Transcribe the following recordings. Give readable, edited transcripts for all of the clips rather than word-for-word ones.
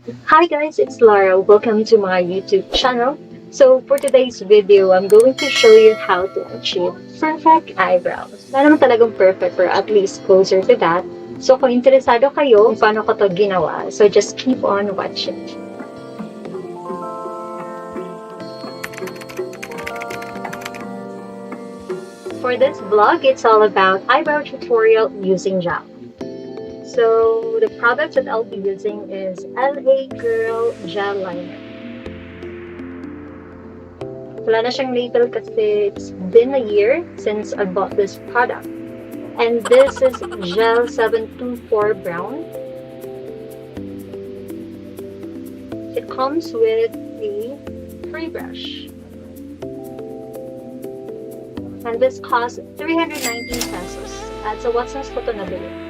Hi guys, it's Laura. Welcome to my YouTube channel. So for today's video, I'm going to show you how to achieve perfect eyebrows. Wala naman talagang perfect or at least closer to that. So kung interesado kayo kung paano ko to ginawa, so just keep on watching. For this vlog, it's all about eyebrow tutorial using gel. So the product that I'll be using is L.A Girl Gel Liner. Wala na siyang label kasi it's been a year since I bought this product. And this is Gel 724 Brown. It comes with a free brush. And this costs 319 pesos. At sa Watson's ko to nabili.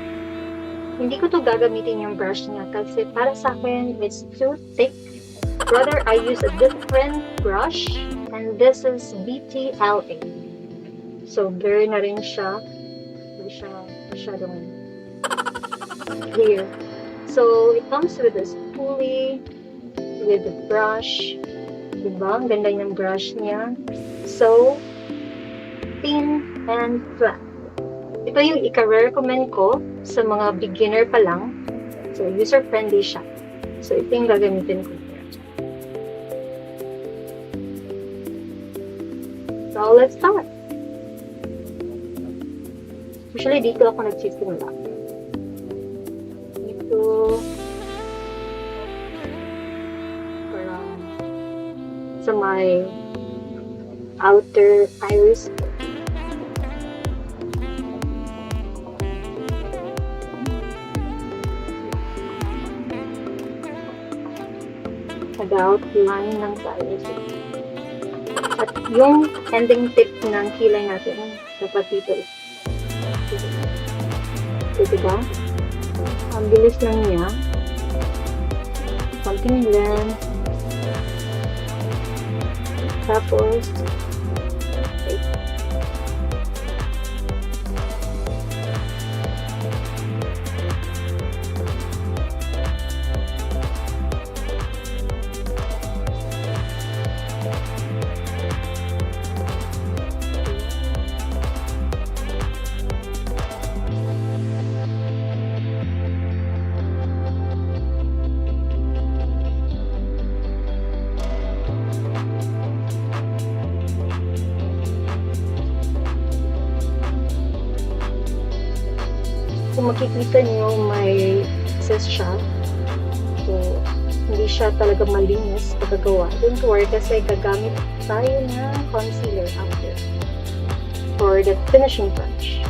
Hindi ko to gagamitin yung brush niya kasi para sa akin, it's too thick. Rather, I use a different brush. And this is BTLA. So, blur na rin siya. Hindi siya masyadong clear. So, it comes with a spoolie, with the brush. Diba? Ang ganda ng brush niya. So, thin and flat. Ito yung ika-recommend ko sa mga beginner pa lang. So, user-friendly siya. So, ito yung gagamitin ko. So, let's start. Usually, dito ako nagsisimula. Dito, parang sa may outer iris. Nag-outline ng iris. At yung ending tip ng kilay natin, dapat dito. So, diba? Ang bilis lang niya. Konting blend. Tapos, okay. Kung makikita niyo, may excess siya. So, hindi siya talaga malinis pagkagawa. Don't worry kasi gagamit tayo ng concealer after for the finishing touch.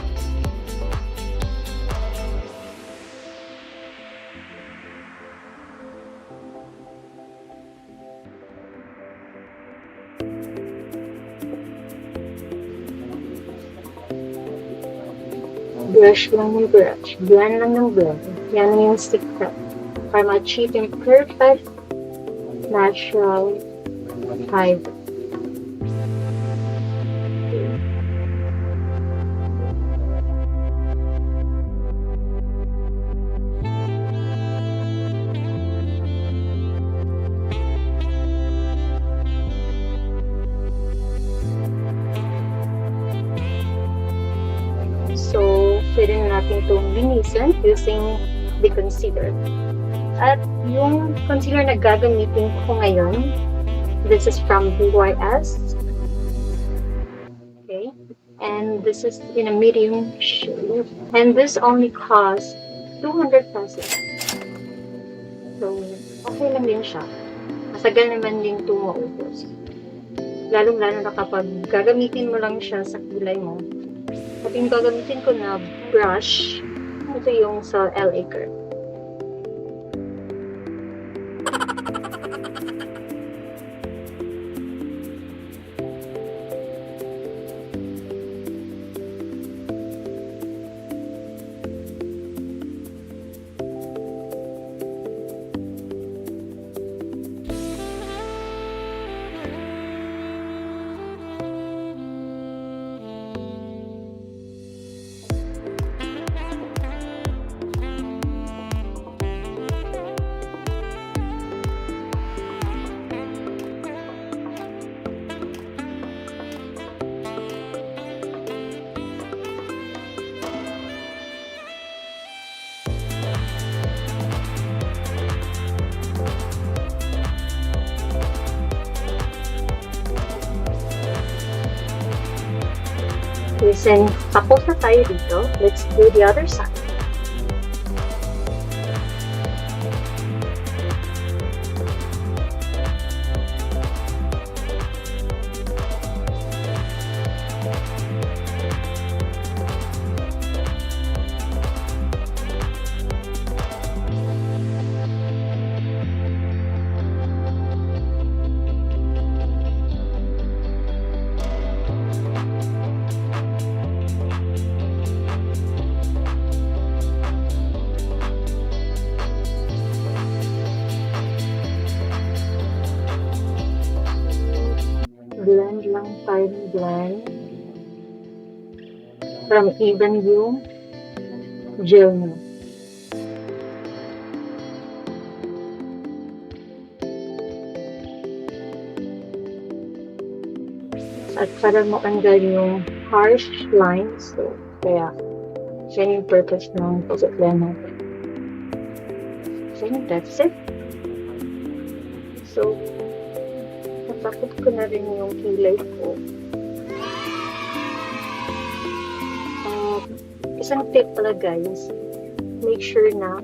Brush lang ng brush. Blend lang ng blend. Yan yung secret. Para ma-achieve yung perfect natural eyebrow. So, pwede na natin itong linisan using the concealer. At yung concealer na gagamitin ko ngayon, this is from BYS. Okay. And this is in a medium shade. And this only costs 200 pesos. So, okay lang din siya. Masagal naman din ito maubos. Lalong-lalo na kapag gagamitin mo lang siya sa kulay mo. At yung gagamitin ko na brush, ito yung sa L.A Girl. Listen, tapos na tayo dito. Let's do the other side. Blend lang tayo ng blend from even yung gel mo. At para matanggal yung harsh lines, so kaya yan yung purpose ng pag-blend natin. So that's it. So napakot ko na rin yung kilay ko. Isang tip pala guys, make sure na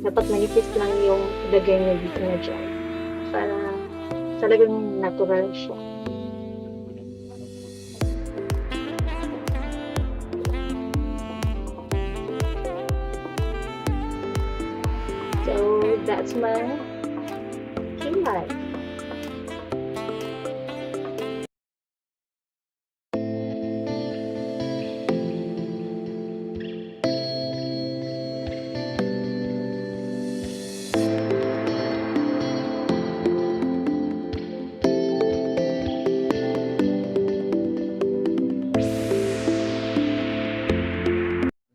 dapat manipis lang yung ilagay niya dito na dyan para talagang natural siya. So that's my kilay.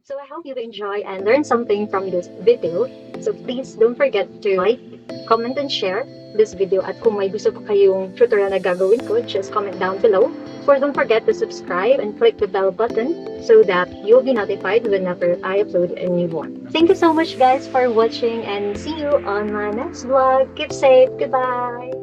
So I hope you enjoy and learn something from this video. So please don't forget to like, comment, and share this video. At kung may gusto pa kayong tutorial na gagawin ko, just comment down below. Or don't forget to subscribe and click the bell button so that you'll be notified whenever I upload a new one. Thank you so much guys for watching and see you on my next vlog. Keep safe. Goodbye.